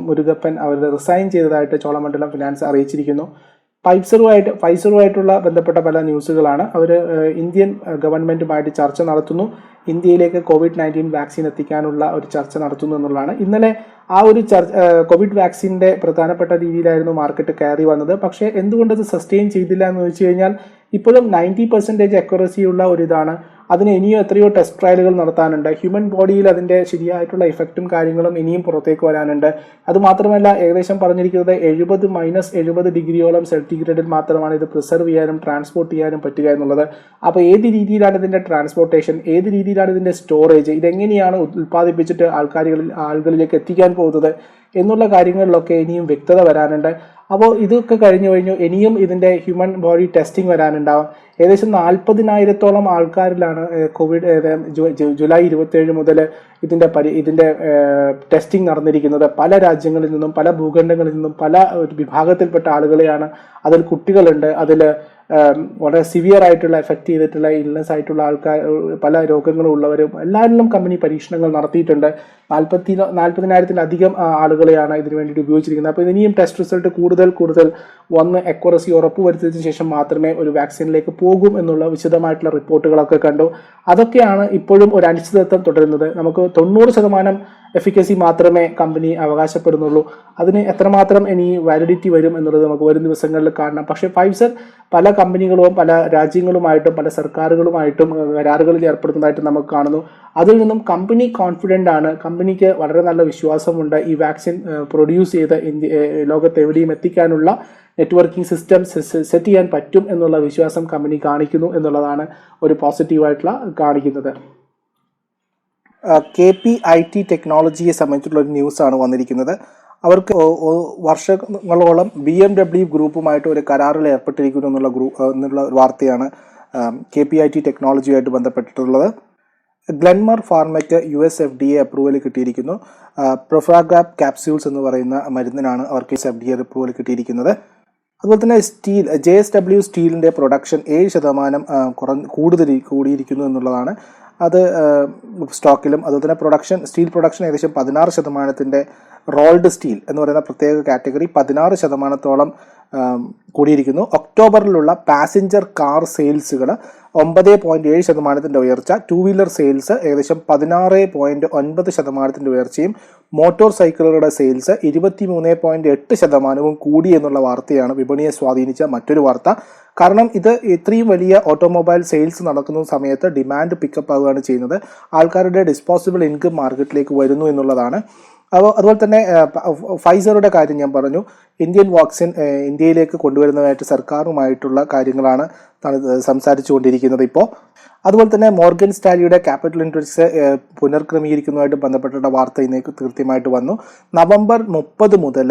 മുരുകപ്പൻ അവർ റിസൈൻ ചെയ്തതായിട്ട് ചോളമണ്ഡലം ഫിനാൻസ് അറിയിച്ചിരിക്കുന്നു. ഫൈസറുമായിട്ടുള്ള ബന്ധപ്പെട്ട പല ന്യൂസുകളാണ്. അവർ ഇന്ത്യൻ ഗവൺമെൻറ്റുമായിട്ട് ചർച്ച നടത്തുന്നു, ഇന്ത്യയിലേക്ക് COVID-19 വാക്സിൻ എത്തിക്കാനുള്ള ഒരു ചർച്ച നടത്തുന്നു എന്നുള്ളതാണ്. ഇന്നലെ ആ ഒരു കോവിഡ് വാക്സിൻ്റെ പ്രധാനപ്പെട്ട രീതിയിലായിരുന്നു മാർക്കറ്റ് കയറി വന്നത്. പക്ഷേ എന്തുകൊണ്ട് അത് സസ്റ്റെയിൻ ചെയ്തില്ല എന്ന് ചോദിച്ചു കഴിഞ്ഞാൽ ഇപ്പോഴും 90% അക്യുറസി ഉള്ള ഒരിതാണ്. അതിന് ഇനിയും എത്രയോ ടെസ്റ്റ് ട്രയലുകൾ നടത്താനുണ്ട്. ഹ്യൂമൻ ബോഡിയിൽ അതിൻ്റെ ശരിയായിട്ടുള്ള ഇഫക്റ്റും കാര്യങ്ങളും ഇനിയും പുറത്തേക്ക് വരാനുണ്ട്. അതുമാത്രമല്ല, ഏകദേശം പറഞ്ഞിരിക്കുന്നത് 70 ഡിഗ്രിയോളം സെൻറ്റിഗ്രേഡിൽ മാത്രമാണ് ഇത് പ്രിസർവ് ചെയ്യാനും ട്രാൻസ്പോർട്ട് ചെയ്യാനും പറ്റുക എന്നുള്ളത്. അപ്പോൾ ഏത് രീതിയിലാണ് ഇതിൻ്റെ ട്രാൻസ്പോർട്ടേഷൻ, ഏത് രീതിയിലാണ് ഇതിൻ്റെ സ്റ്റോറേജ്, ഇതെങ്ങനെയാണ് ഉൽപ്പാദിപ്പിച്ചിട്ട് ആളുകളിലേക്ക് എത്തിക്കാൻ പോകുന്നത് എന്നുള്ള കാര്യങ്ങളിലൊക്കെ ഇനിയും വ്യക്തത വരാനുണ്ട്. അപ്പോൾ ഇതൊക്കെ കഴിഞ്ഞു ഇനിയും ഇതിൻ്റെ ഹ്യൂമൻ ബോഡി ടെസ്റ്റിംഗ് വരാനുണ്ടാവും. ഏകദേശം 40,000-ഓളം ആൾക്കാരിലാണ് ജൂലൈ 27 മുതൽ ഇതിൻ്റെ ടെസ്റ്റിംഗ് നടന്നിരിക്കുന്നത്. പല രാജ്യങ്ങളിൽ നിന്നും, പല ഭൂഖണ്ഡങ്ങളിൽ നിന്നും, പല വിഭാഗത്തിൽപ്പെട്ട ആളുകളെയാണ്. അതിൽ കുട്ടികളുണ്ട്, അതിൽ വളരെ സിവിയർ ആയിട്ടുള്ള എഫക്റ്റ് ചെയ്തിട്ടുള്ള ഇൽനെസ് ആയിട്ടുള്ള ആൾക്കാർ, പല രോഗങ്ങളും ഉള്ളവരും എല്ലാവരിലും കമ്പനി പരീക്ഷണങ്ങൾ നടത്തിയിട്ടുണ്ട്. 40,000-ലധികം ആളുകളെയാണ് ഇതിനു വേണ്ടിയിട്ട് ഉപയോഗിച്ചിരിക്കുന്നത്. അപ്പോൾ ഇനിയും ടെസ്റ്റ് റിസൾട്ട് കൂടുതൽ വന്ന് അക്യുറസി ഉറപ്പുവരുത്തിയതിനു ശേഷം മാത്രമേ ഒരു വാക്സിനിലേക്ക് പോകും എന്നുള്ള വിശദമായിട്ടുള്ള റിപ്പോർട്ടുകളൊക്കെ കണ്ടു. അതൊക്കെയാണ് ഇപ്പോഴും ഒരു അനിശ്ചിതത്വം തുടരുന്നത്. നമുക്ക് 90% എഫിക്കസി മാത്രമേ കമ്പനി അവകാശപ്പെടുന്നുള്ളൂ. അതിന് എത്രമാത്രം ഇനി വാലിഡിറ്റി വരും എന്നുള്ളത് നമുക്ക് വരും ദിവസങ്ങളിൽ കാണണം. പക്ഷേ ഫൈസർ പല കമ്പനികളും പല രാജ്യങ്ങളുമായിട്ടും പല സർക്കാരുകളുമായിട്ടും കരാറുകളിൽ ഏർപ്പെടുന്നതായിട്ട് നമുക്ക് കാണുന്നു. അതിൽ നിന്നും കമ്പനി കോൺഫിഡൻ്റ് ആണ്, കമ്പനിക്ക് വളരെ നല്ല വിശ്വാസമുണ്ട് ഈ വാക്സിൻ പ്രൊഡ്യൂസ് ചെയ്ത് ലോകത്ത് എവിടെയും എത്തിക്കാനുള്ള നെറ്റ്വർക്കിംഗ് സിസ്റ്റം സെറ്റ് ചെയ്യാൻ പറ്റും എന്നുള്ള വിശ്വാസം കമ്പനി കാണിക്കുന്നു എന്നുള്ളതാണ് ഒരു പോസിറ്റീവായിട്ടുള്ള കാണിക്കുന്നത്. KPIT ടെക്നോളജിയെ സംബന്ധിച്ചുള്ള ഒരു ന്യൂസാണ് വന്നിരിക്കുന്നത്. അവർക്ക് വർഷങ്ങളോളം BMW ഗ്രൂപ്പുമായിട്ട് ഒരു കരാറിൽ ഏർപ്പെട്ടിരിക്കുന്നു എന്നുള്ള വാർത്തയാണ് KPIT ടെക്നോളജിയുമായിട്ട് ബന്ധപ്പെട്ടിട്ടുള്ളത്. ഗ്ലെൻമാർ ഫാർമയ്ക്ക് US FDA അപ്രൂവൽ കിട്ടിയിരിക്കുന്നു. പ്രൊഫ്രാഗാബ് ക്യാപ്സ്യൂൾസ് എന്ന് പറയുന്ന മരുന്നിനാണ് അവർക്ക് FDA അപ്രൂവൽ കിട്ടിയിരിക്കുന്നത്. അതുപോലെ തന്നെ JSW സ്റ്റീലിൻ്റെ പ്രൊഡക്ഷൻ 7% കൂടിയിരിക്കുന്നു എന്നുള്ളതാണ്. അത് സ്റ്റോക്കിലും, അതുപോലെ തന്നെ സ്റ്റീൽ പ്രൊഡക്ഷൻ ഏകദേശം 16%, റോൾഡ് സ്റ്റീൽ എന്ന് പറയുന്ന പ്രത്യേക കാറ്റഗറി 16%-ഓളം കൂടിയിരിക്കുന്നു. ഒക്ടോബറിലുള്ള പാസഞ്ചർ കാർ സെയിൽസുകൾ 9.7% ഉയർച്ച, 2 വീലർ സെയിൽസ് ഏകദേശം 16.9% ഉയർച്ചയും, മോട്ടോർ സൈക്കിളുകളുടെ സെയിൽസ് 23.8% കൂടി എന്നുള്ള വാർത്തയാണ് വിപണിയെ സ്വാധീനിച്ച മറ്റൊരു വാർത്ത. കാരണം ഇത് ഇത്രയും വലിയ ഓട്ടോമൊബൈൽ സെയിൽസ് നടക്കുന്ന സമയത്ത് ഡിമാൻഡ് പിക്കപ്പ് ആവുകയാണ് ചെയ്യുന്നത്. ആൾക്കാരുടെ ഡിസ്പോസിബിൾ ഇൻകം മാർക്കറ്റിലേക്ക് വരുന്നു എന്നുള്ളതാണ്. അതുപോലെ തന്നെ ഫൈസറുടെ കാര്യം ഞാൻ പറഞ്ഞു. ഇന്ത്യൻ വാക്സിൻ ഇന്ത്യയിലേക്ക് കൊണ്ടുവരുന്നതായിട്ട് സർക്കാരുമായിട്ടുള്ള കാര്യങ്ങളാണ് സംസാരിച്ചു കൊണ്ടിരിക്കുന്നത് ഇപ്പോൾ. അതുപോലെ തന്നെ മോർഗൻ സ്റ്റാൻലിയുടെ ക്യാപിറ്റൽ ഇൻട്രസ്റ്റ് പുനർക്രമീകരിക്കുന്നതുമായിട്ട് ബന്ധപ്പെട്ട വാർത്ത ഇന്നേക്ക് കൃത്യമായിട്ട് വന്നു. നവംബർ 30 മുതൽ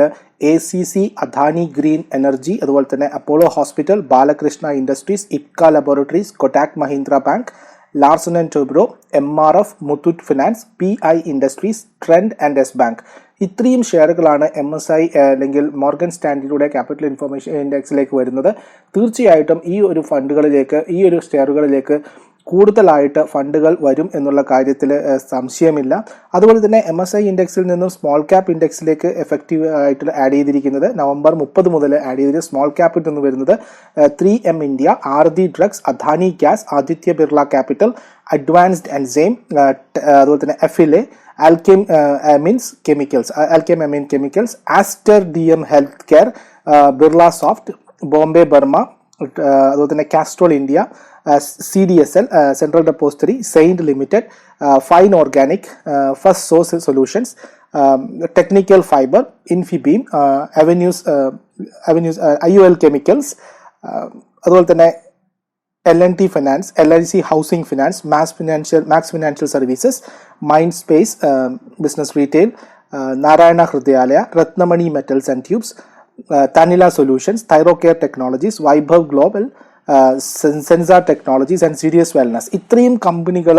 ACC, അദാനി ഗ്രീൻ എനർജി, അതുപോലെ തന്നെ Apollo hospital, Balakrishna industries, Ipca laboratories, Kotak Mahindra bank, Larsen and Toubro, MRF, Muthoot finance, PI industries, Trent and yes bank, ഇത്രയും ഷെയറുകളാണ് MSI അല്ലെങ്കിൽ മോർഗൻ സ്റ്റാൻലിയുടെ ക്യാപിറ്റൽ ഇൻഫർമേഷൻ ഇൻഡെക്സിലേക്ക് വരുന്നത്. തീർച്ചയായിട്ടും ഈ ഒരു ഷെയറുകളിലേക്ക് കൂടുതലായിട്ട് ഫണ്ടുകൾ വരും എന്നുള്ള കാര്യത്തിൽ സംശയമില്ല. അതുപോലെ തന്നെ MSI ഇൻഡെക്സിൽ നിന്നും സ്മോൾ ക്യാപ്പ് ഇൻഡെക്സിലേക്ക് എഫക്റ്റീവ് ആയിട്ട് ആഡ് ചെയ്തിരിക്കുന്നത് നവംബർ 30 മുതൽ ആഡ് ചെയ്തിട്ട് സ്മോൾ ക്യാപ്പിൽ നിന്ന് വരുന്നത് 3M India, Aarti drugs, Adani gas, Aditya Birla capital, advanced enzyme, അതുപോലെ തന്നെ FLA, ആൽക്കെം amine chemicals, Aster DM health care, Birla soft, Bombay Burmah, അതുപോലെ തന്നെ Castrol India, CDSL, central depository, Cyient limited, fine organic, first source solutions, technical fibre, Infibeam, avenues IOL chemicals, അതുപോലെ തന്നെ L&T Finance, LIC Housing Finance, Max Financial Services, Mindspace Business Retail, Narayana Hrudayalaya, Ratnamani Metals and Tubes, Tanila Solutions, Thyrocare Technologies, Vaibhav Global, Sensar Technologies and Sirius Wellness. ഇത്രയും കമ്പനികൾ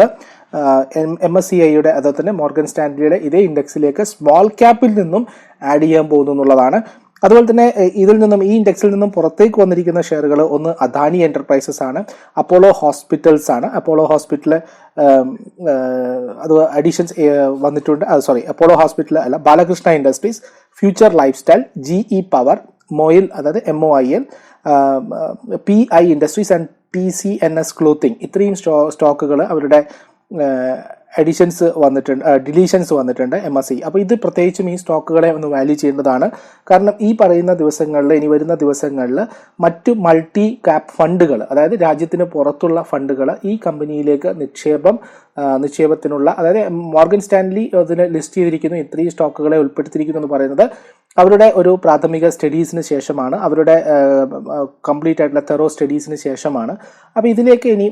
MSCIയുടെ അതുപോലെ തന്നെ Morgan സ്റ്റാൻലിയുടെ ഇതേ ഇൻഡെക്സിലേക്ക് small ക്യാപ്പിൽ നിന്നും add ചെയ്യാൻ പോകുന്നു എന്നുള്ളതാണ്. അതുപോലെ തന്നെ ഇതിൽ നിന്നും ഈ ഇൻഡെക്സിൽ നിന്നും പുറത്തേക്ക് വന്നിരിക്കുന്ന ഷെയറുകൾ ഒന്ന് അദാനി എന്റർപ്രൈസസ് ആണ്, അപ്പോളോ ഹോസ്പിറ്റൽസ് ആണ്. അപ്പോളോ ഹോസ്പിറ്റൽ അത് അഡീഷൻസ് വന്നിട്ടുണ്ട്. അപ്പോളോ ഹോസ്പിറ്റൽ അല്ല, Balakrishna industries, future life style, GE power, MOIL അതായത് MOIL, PI industries and TCNS clothing. ഇത്രയും സ്റ്റോക്കുകൾ അവരുടെ ഡിലീഷൻസ് വന്നിട്ടുണ്ട് MSCI. അപ്പോൾ ഇത് പ്രത്യേകിച്ചും ഈ സ്റ്റോക്കുകളെ ഒന്ന് വാല്യൂ ചെയ്യേണ്ടതാണ്. കാരണം ഈ പറയുന്ന ദിവസങ്ങളിൽ, ഇനി വരുന്ന ദിവസങ്ങളിൽ മറ്റു മൾട്ടി ക്യാപ് ഫണ്ടുകൾ, അതായത് രാജ്യത്തിന് പുറത്തുള്ള ഫണ്ടുകൾ ഈ കമ്പനിയിലേക്ക് നിക്ഷേപത്തിനുള്ള, അതായത് മോർഗൻ സ്റ്റാൻലി അതിന് ലിസ്റ്റ് ചെയ്തിരിക്കുന്നു, ഇത്രയും സ്റ്റോക്കുകളെ ഉൾപ്പെടുത്തിയിരിക്കുന്നു എന്ന് പറയുന്നത് അവരുടെ ഒരു പ്രാഥമിക സ്റ്റഡീസിന് ശേഷമാണ്, അവരുടെ കംപ്ലീറ്റ് ആയിട്ടുള്ള തെറോ സ്റ്റഡീസിന് ശേഷമാണ്. അപ്പോൾ ഇതിലേക്ക് ഇനി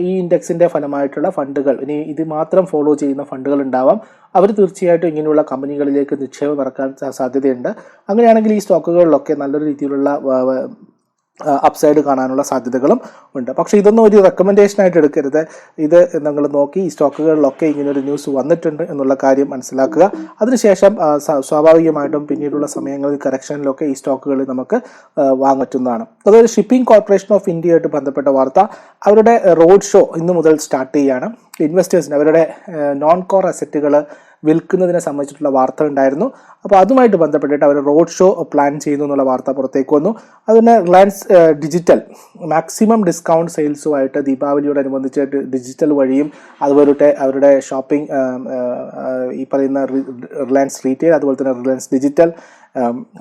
ഈ ഇൻഡെക്സിന്റെ ഫലമായിട്ടുള്ള ഫണ്ടുകൾ, ഇനി ഇത് മാത്രം ഫോളോ ചെയ്യുന്ന ഫണ്ടുകൾ ഉണ്ടാവാം. അവർ തീർച്ചയായിട്ടും ഇങ്ങനെയുള്ള കമ്പനികളിലേക്ക് നിക്ഷേപം ഇറക്കാൻ സാധ്യതയുണ്ട്. അങ്ങനെയാണെങ്കിൽ ഈ സ്റ്റോക്കുകളിലൊക്കെ നല്ലൊരു രീതിയിലുള്ള അപ്സൈഡ് കാണാനുള്ള സാധ്യതകളും ഉണ്ട്. പക്ഷേ ഇതൊന്നും ഒരു റെക്കമെൻഡേഷൻ ആയിട്ട് എടുക്കരുത്. ഇത് നിങ്ങൾ നോക്കി ഈ സ്റ്റോക്കുകളിലൊക്കെ ഇങ്ങനൊരു ന്യൂസ് വന്നിട്ടുണ്ട് എന്നുള്ള കാര്യം മനസ്സിലാക്കുക. അതിനുശേഷം സ്വാഭാവികമായിട്ടും പിന്നീടുള്ള സമയങ്ങളിൽ കറക്ഷനിലൊക്കെ ഈ സ്റ്റോക്കുകൾ നമുക്ക് വാങ്ങാൻ പറ്റുന്നതാണ്. അതൊരു ഷിപ്പിംഗ് കോർപ്പറേഷൻ ഓഫ് ഇന്ത്യയായിട്ട് ബന്ധപ്പെട്ട വാർത്ത, അവരുടെ റോഡ് ഷോ ഇന്ന് മുതൽ സ്റ്റാർട്ട് ചെയ്യുകയാണ്. ഇൻവെസ്റ്റേഴ്സിന് അവരുടെ നോൺ കോർ അസറ്റുകൾ വിൽക്കുന്നതിനെ സംബന്ധിച്ചിട്ടുള്ള വാർത്ത ഉണ്ടായിരുന്നു. അപ്പോൾ അതുമായിട്ട് ബന്ധപ്പെട്ടിട്ട് അവർ റോഡ് ഷോ പ്ലാൻ ചെയ്യുന്നു എന്നുള്ള വാർത്ത പുറത്തേക്ക് വന്നു. അതിന് റിലയൻസ് ഡിജിറ്റൽ മാക്സിമം ഡിസ്കൗണ്ട് സെയിൽസുമായിട്ട് ദീപാവലിയോടനുബന്ധിച്ച് ഡിജിറ്റൽ വഴിയും അതുപോലെ അവരുടെ ഷോപ്പിംഗ് ഈ പറയുന്ന റിലയൻസ് റീറ്റെയിൽ അതുപോലെ തന്നെ റിലയൻസ് ഡിജിറ്റൽ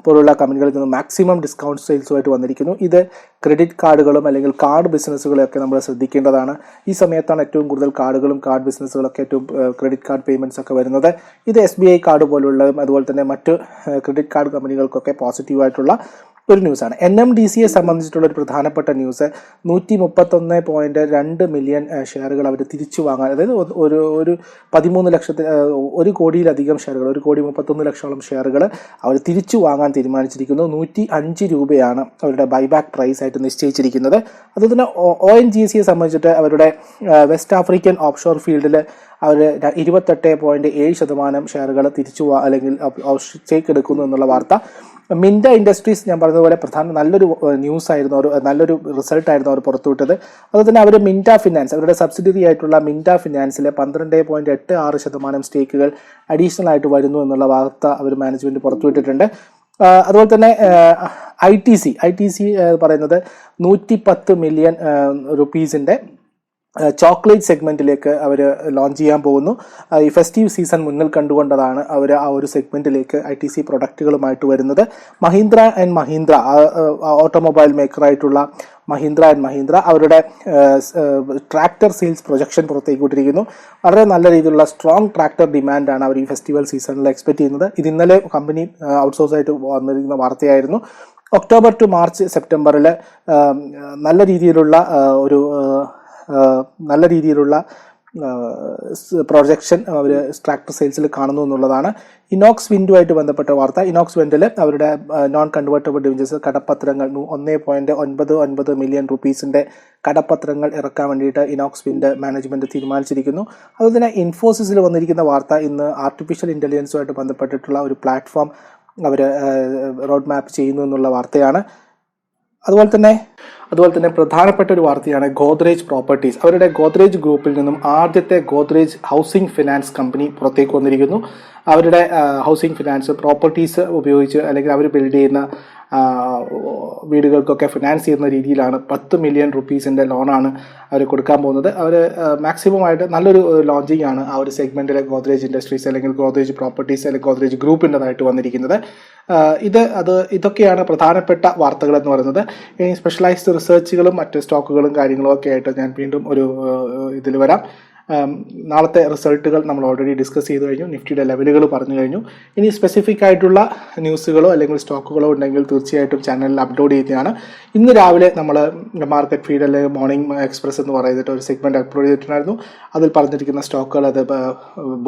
പോലുള്ള കമ്പനികളിൽ നിന്ന് മാക്സിമം ഡിസ്കൗണ്ട് സെയിൽസുമായിട്ട് വന്നിരിക്കുന്നു. ഇത് ക്രെഡിറ്റ് കാർഡുകളും അല്ലെങ്കിൽ കാർഡ് ബിസിനസ്സുകളെയൊക്കെ നമ്മൾ ശ്രദ്ധിക്കേണ്ടതാണ്. ഈ സമയത്താണ് ഏറ്റവും കൂടുതൽ കാർഡുകളും കാർഡ് ബിസിനസ്സുകളൊക്കെ ഏറ്റവും ക്രെഡിറ്റ് കാർഡ് പേയ്മെൻറ്റ്സ് ഒക്കെ വരുന്നത്. ഇത് SBI കാർഡ് പോലുള്ളതും അതുപോലെ തന്നെ മറ്റ് ക്രെഡിറ്റ് കാർഡ് കമ്പനികൾക്കൊക്കെ പോസിറ്റീവായിട്ടുള്ള ഒരു ന്യൂസാണ്. NMDCയെ സംബന്ധിച്ചിട്ടുള്ള ഒരു പ്രധാനപ്പെട്ട ന്യൂസ്, 131.2 മില്യൺ ഷെയറുകൾ അവർ തിരിച്ചു വാങ്ങാൻ, അതായത് ഒരു 1 കോടിയിലധികം ഷെയറുകൾ, 1,31,00,000 ഷെയറുകൾ അവർ തിരിച്ചു വാങ്ങാൻ തീരുമാനിച്ചിരിക്കുന്നു. 105 രൂപയാണ് അവരുടെ ബൈബാക്ക് പ്രൈസ് ആയിട്ട് നിശ്ചയിച്ചിരിക്കുന്നത്. അതുപോലെ തന്നെ ONGCയെ സംബന്ധിച്ചിട്ട് അവരുടെ വെസ്റ്റ് ആഫ്രിക്കൻ ഓഫ്ഷോർ ഫീൽഡിൽ അവർ 28.7% ഷെയറുകൾ തിരിച്ചു അല്ലെങ്കിൽ സ്റ്റേക്ക് എടുക്കുന്നു എന്നുള്ള വാർത്ത. മിൻഡ ഇൻഡസ്ട്രീസ് ഞാൻ പറഞ്ഞതുപോലെ നല്ലൊരു ന്യൂസ് ആയിരുന്നു, നല്ലൊരു റിസൾട്ട് ആയിരുന്നു അവർ പുറത്തുവിട്ടത്. അതുപോലെ തന്നെ അവർ മിൻഡ ഫിനാൻസ്, അവരുടെ സബ്സിഡിയറി ആയിട്ടുള്ള മിൻഡ ഫിനാൻസിലെ 12.86% സ്റ്റേക്കുകൾ അഡീഷണൽ ആയിട്ട് വരുന്നു എന്നുള്ള വാർത്ത അവർ മാനേജ്മെന്റ് പുറത്തുവിട്ടിട്ടുണ്ട്. അതുപോലെ തന്നെ ITC പറയുന്നത് 110 മില്യൺ റുപ്പീസിന്റെ ചോക്ലേറ്റ് സെഗ്മെന്റിലേക്ക് അവർ ലോഞ്ച് ചെയ്യാൻ പോകുന്നു. ഈ ഫെസ്റ്റീവ് സീസൺ മുന്നിൽ കണ്ടുകൊണ്ടതാണ് അവർ ആ ഒരു സെഗ്മെന്റിലേക്ക് ITC പ്രൊഡക്റ്റുകളുമായിട്ട് വരുന്നത്. മഹീന്ദ്ര ആൻഡ് മഹീന്ദ്ര ഓട്ടോമൊബൈൽ മേക്കറായിട്ടുള്ള മഹീന്ദ്ര ആൻഡ് മഹീന്ദ്ര അവരുടെ ട്രാക്ടർ സെയിൽസ് പ്രൊജക്ഷൻ പുറത്തേക്ക് വിട്ടിരിക്കുന്നു. വളരെ നല്ല രീതിയിലുള്ള സ്ട്രോങ് ട്രാക്ടർ ഡിമാൻഡാണ് അവർ ഈ ഫെസ്റ്റിവൽ സീസണിൽ എക്സ്പെക്ട് ചെയ്യുന്നത്. ഇത് ഇന്നലെ കമ്പനി ഔട്ട്സോഴ്സ് ആയിട്ട് വന്നിരിക്കുന്ന വാർത്തയായിരുന്നു. ഒക്ടോബർ ടു മാർച്ച് സെപ്റ്റംബറിൽ നല്ല രീതിയിലുള്ള പ്രൊജക്ഷൻ അവർ ട്രാക്ടർ സെയിൽസിൽ കാണുന്നു എന്നുള്ളതാണ്. ഇനോക്സ് വിൻഡുമായിട്ട് ബന്ധപ്പെട്ട വാർത്ത. ഇനോക്സ് വിൻഡിൽ അവരുടെ നോൺ കൺവേർട്ടബിൾ ഡിബഞ്ചേഴ്സ് കടപ്പത്രങ്ങൾ 1.99 മില്യൺ റുപ്പീസിന്റെ കടപ്പത്രങ്ങൾ ഇറക്കാൻ വേണ്ടിയിട്ട് ഇനോക്സ് വിൻഡ് മാനേജ്മെന്റ് തീരുമാനിച്ചിരിക്കുന്നു. അതുപോലെ തന്നെ ഇൻഫോസിസിൽ വന്നിരിക്കുന്ന വാർത്ത, ഇന്ന് ആർട്ടിഫിഷ്യൽ ഇന്റലിജൻസുമായിട്ട് ബന്ധപ്പെട്ടിട്ടുള്ള ഒരു പ്ലാറ്റ്ഫോം അവർ റോഡ് മാപ്പ് ചെയ്യുന്നു എന്നുള്ള വാർത്തയാണ്. അതുപോലെ തന്നെ പ്രധാനപ്പെട്ട ഒരു വാർത്തയാണ് ഗോദ്രേജ് പ്രോപ്പർട്ടീസ്. അവരുടെ ഗോദ്രേജ് ഗ്രൂപ്പിൽ നിന്നും ആദ്യത്തെ ഗോദ്രേജ് ഹൗസിംഗ് ഫിനാൻസ് കമ്പനി പുറത്തേക്ക് വന്നിരിക്കുന്നു. അവരുടെ ഹൗസിംഗ് ഫിനാൻസ് പ്രോപ്പർട്ടീസ് ഉപയോഗിച്ച് അല്ലെങ്കിൽ അവർ ബിൽഡ് ചെയ്യുന്ന വീടുകൾക്കൊക്കെ ഫിനാൻസ് ചെയ്യുന്ന രീതിയിലാണ് 10 മില്യൺ റുപ്പീസിൻ്റെ ലോണാണ് അവർ കൊടുക്കാൻ പോകുന്നത്. അവർ മാക്സിമം ആയിട്ട് നല്ലൊരു ലോഞ്ചിങ് ആണ് ആ ഒരു സെഗ്മെൻറ്റിലെ ഗോദ്രേജ് ഇൻഡസ്ട്രീസ് അല്ലെങ്കിൽ ഗോദ്രേജ് പ്രോപ്പർട്ടീസ് അല്ലെങ്കിൽ ഗോദ്രേജ് ഗ്രൂപ്പിൻ്റെതായിട്ട് വന്നിരിക്കുന്നത്. ഇതൊക്കെയാണ് പ്രധാനപ്പെട്ട വാർത്തകൾ എന്ന് പറയുന്നത്. ഇനി സ്പെഷ്യലൈസ്ഡ് റിസർച്ചുകളും മറ്റ് സ്റ്റോക്കുകളും കാര്യങ്ങളും ഒക്കെ ആയിട്ട് ഞാൻ വീണ്ടും ഒരു ഇതിൽ വരാം. നാളത്തെ റിസൾട്ടുകൾ നമ്മൾ ഓൾറെഡി ഡിസ്കസ് ചെയ്ത് കഴിഞ്ഞു. നിഫ്റ്റിയുടെ ലെവലുകൾ പറഞ്ഞു കഴിഞ്ഞു. ഇനി സ്പെസിഫിക് ആയിട്ടുള്ള ന്യൂസുകളോ അല്ലെങ്കിൽ സ്റ്റോക്കുകളോ ഉണ്ടെങ്കിൽ തീർച്ചയായിട്ടും ചാനലിൽ അപ്ലോഡ് ചെയ്യുന്നതാണ്. ഇന്ന് രാവിലെ നമ്മൾ മാർക്കറ്റ് ഫീഡ് അല്ലെങ്കിൽ മോർണിംഗ് എക്സ്പ്രസ് എന്ന് പറയുന്നിട്ട് ഒരു സെഗ്മെന്റ് അപ്ലോഡ് ചെയ്തിട്ടുണ്ടായിരുന്നു. അതിൽ പറഞ്ഞിരിക്കുന്ന സ്റ്റോക്കുകൾ, അത്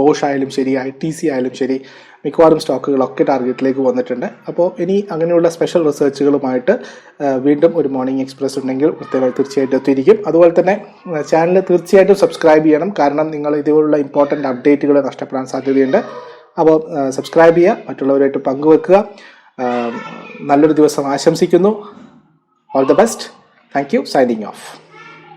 ബോഷ് ആയാലും ശരി, ITC ആയാലും ശരി, മിക്കവാറും സ്റ്റോക്കുകളൊക്കെ ടാർഗറ്റിലേക്ക് വന്നിട്ടുണ്ട്. അപ്പോൾ ഇനി അങ്ങനെയുള്ള സ്പെഷ്യൽ റിസർച്ചുകളുമായിട്ട് വീണ്ടും ഒരു മോർണിംഗ് എക്സ്പ്രസ് ഉണ്ടെങ്കിൽ തീർച്ചയായിട്ടും എത്തിയിരിക്കും. അതുപോലെ തന്നെ ചാനൽ തീർച്ചയായിട്ടും സബ്സ്ക്രൈബ് ചെയ്യണം. കാരണം നിങ്ങൾ ഇതുപോലുള്ള ഇമ്പോർട്ടൻ്റ് അപ്ഡേറ്റുകൾ നഷ്ടപ്പെടാൻ സാധ്യതയുണ്ട്. അപ്പോൾ സബ്സ്ക്രൈബ് ചെയ്യുക, മറ്റുള്ളവരായിട്ട് പങ്കുവെക്കുക. നല്ലൊരു ദിവസം ആശംസിക്കുന്നു. All the best. Thank you. Signing off.